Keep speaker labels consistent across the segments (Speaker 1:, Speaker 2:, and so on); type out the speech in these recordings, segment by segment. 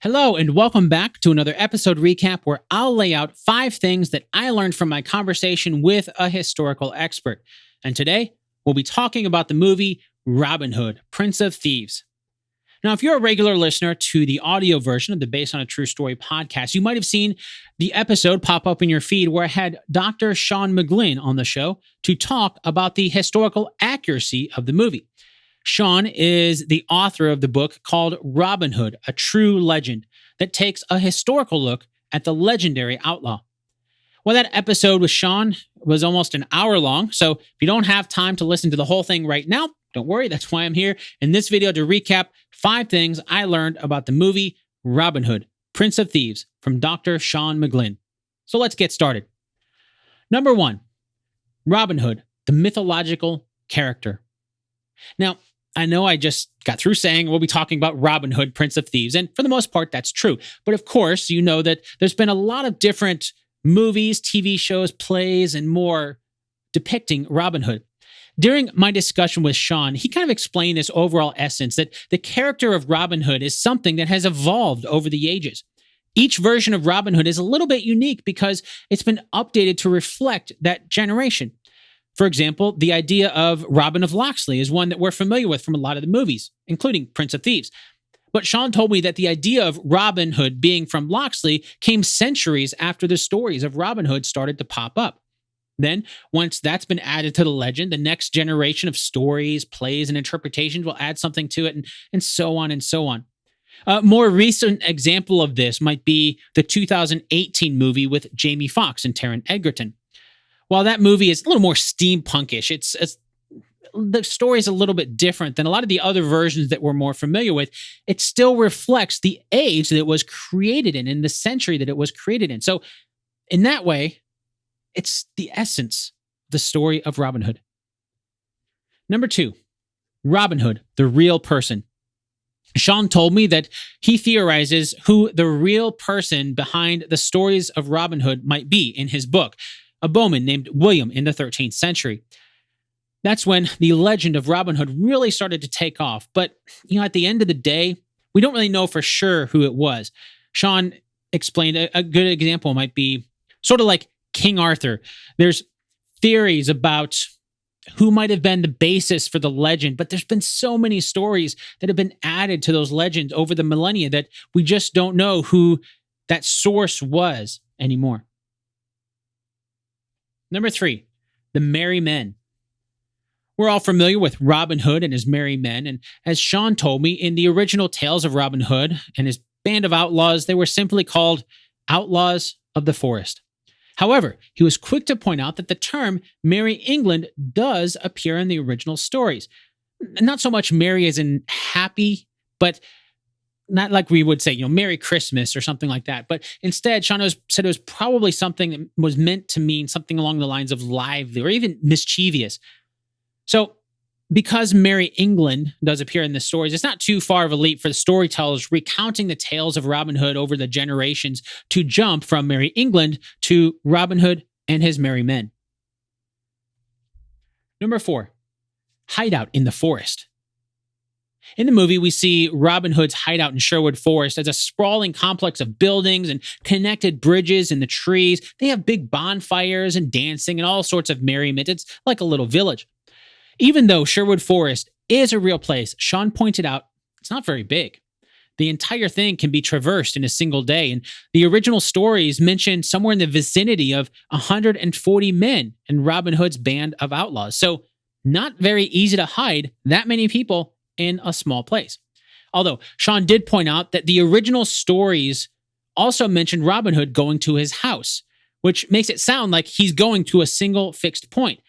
Speaker 1: Hello, and welcome back to another episode recap where I'll lay out 5 things that I learned from my conversation with a historical expert. And today, we'll be talking about the movie Robin Hood, Prince of Thieves. Now, if you're a regular listener to the audio version of the Based on a True Story podcast, you might have seen the episode pop up in your feed where I had Dr. Sean McGlynn on the show to talk about the historical accuracy of the movie. Sean is the author of the book called Robin Hood, A True Legend, that takes a historical look at the legendary outlaw. Well, that episode with Sean was almost an hour long, so if you don't have time to listen to the whole thing right now, don't worry, that's why I'm here in this video to recap 5 things I learned about the movie Robin Hood, Prince of Thieves from Dr. Sean McGlynn. So let's get started. Number 1, Robin Hood, the mythological character. Now, I know I just got through saying we'll be talking about Robin Hood, Prince of Thieves, and for the most part, that's true. But of course, you know that there's been a lot of different movies, TV shows, plays, and more depicting Robin Hood. During my discussion with Sean, he kind of explained this overall essence that the character of Robin Hood is something that has evolved over the ages. Each version of Robin Hood is a little bit unique because it's been updated to reflect that generation. For example, the idea of Robin of Locksley is one that we're familiar with from a lot of the movies, including Prince of Thieves. But Sean told me that the idea of Robin Hood being from Locksley came centuries after the stories of Robin Hood started to pop up. Then, once that's been added to the legend, the next generation of stories, plays, and interpretations will add something to it, and so on and so on. A more recent example of this might be the 2018 movie with Jamie Foxx and Taron Egerton. While that movie is a little more steampunkish, the story is a little bit different than a lot of the other versions that we're more familiar with. It still reflects the age that it was created in the century that it was created in. So in that way, it's the essence of the story of Robin Hood. Number 2, Robin Hood, the real person. Sean told me that he theorizes who the real person behind the stories of Robin Hood might be in his book, a bowman named William in the 13th century. That's when the legend of Robin Hood really started to take off. But, at the end of the day, we don't really know for sure who it was. Sean explained a good example might be sort of like King Arthur. There's theories about who might have been the basis for the legend, but there's been so many stories that have been added to those legends over the millennia that we just don't know who that source was anymore. Number 3, the Merry Men. We're all familiar with Robin Hood and his merry men, and as Sean told me, in the original tales of Robin Hood and his band of outlaws, they were simply called outlaws of the forest. However, he was quick to point out that the term Merry England does appear in the original stories. Not so much merry as in happy, but not like we would say, Merry Christmas or something like that. But instead, Sean said it was probably something that was meant to mean something along the lines of lively or even mischievous. So because Merry England does appear in the stories, it's not too far of a leap for the storytellers recounting the tales of Robin Hood over the generations to jump from Merry England to Robin Hood and his merry men. Number 4, hideout in the forest. In the movie, we see Robin Hood's hideout in Sherwood Forest as a sprawling complex of buildings and connected bridges in the trees. They have big bonfires and dancing and all sorts of merriment. It's like a little village. Even though Sherwood Forest is a real place, Sean pointed out it's not very big. The entire thing can be traversed in a single day, and the original stories mention somewhere in the vicinity of 140 men in Robin Hood's band of outlaws. So not very easy to hide that many people in a small place. Although Sean did point out that the original stories also mentioned Robin Hood going to his house, which makes it sound like he's going to a single fixed point.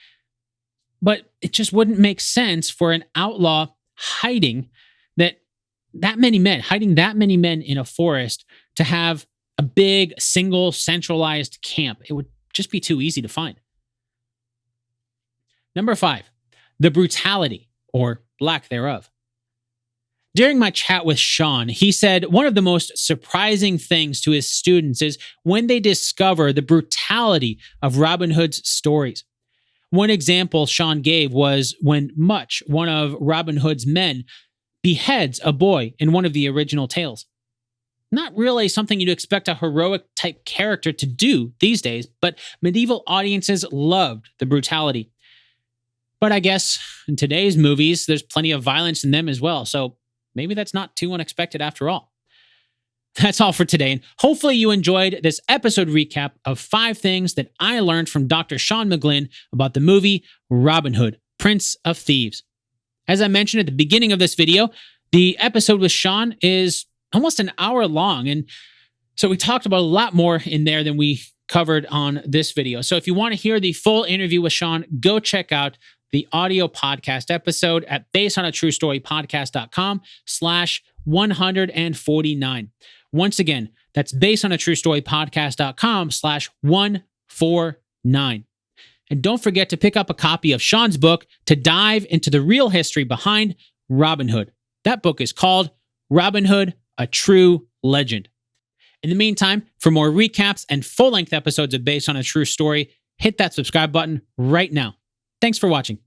Speaker 1: But it just wouldn't make sense for an outlaw hiding that many men in a forest to have a big single centralized camp. It would just be too easy to find. Number 5, the brutality or lack thereof. During my chat with Sean, he said one of the most surprising things to his students is when they discover the brutality of Robin Hood's stories. One example Sean gave was when Much, one of Robin Hood's men, beheads a boy in one of the original tales. Not really something you'd expect a heroic type character to do these days, but medieval audiences loved the brutality. But I guess in today's movies, there's plenty of violence in them as well, so maybe that's not too unexpected after all. That's all for today, and hopefully you enjoyed this episode recap of 5 things that I learned from Dr. Sean McGlynn about the movie Robin Hood, Prince of Thieves. As I mentioned at the beginning of this video, the episode with Sean is almost an hour long, and so we talked about a lot more in there than we covered on this video. So if you want to hear the full interview with Sean, go check out the audio podcast episode at basedonatruestorypodcast.com/149. Once again, that's basedonatruestorypodcast.com/149. And don't forget to pick up a copy of Sean's book to dive into the real history behind Robin Hood. That book is called Robin Hood, A True Legend. In the meantime, for more recaps and full-length episodes of Based on a True Story, hit that subscribe button right now. Thanks for watching.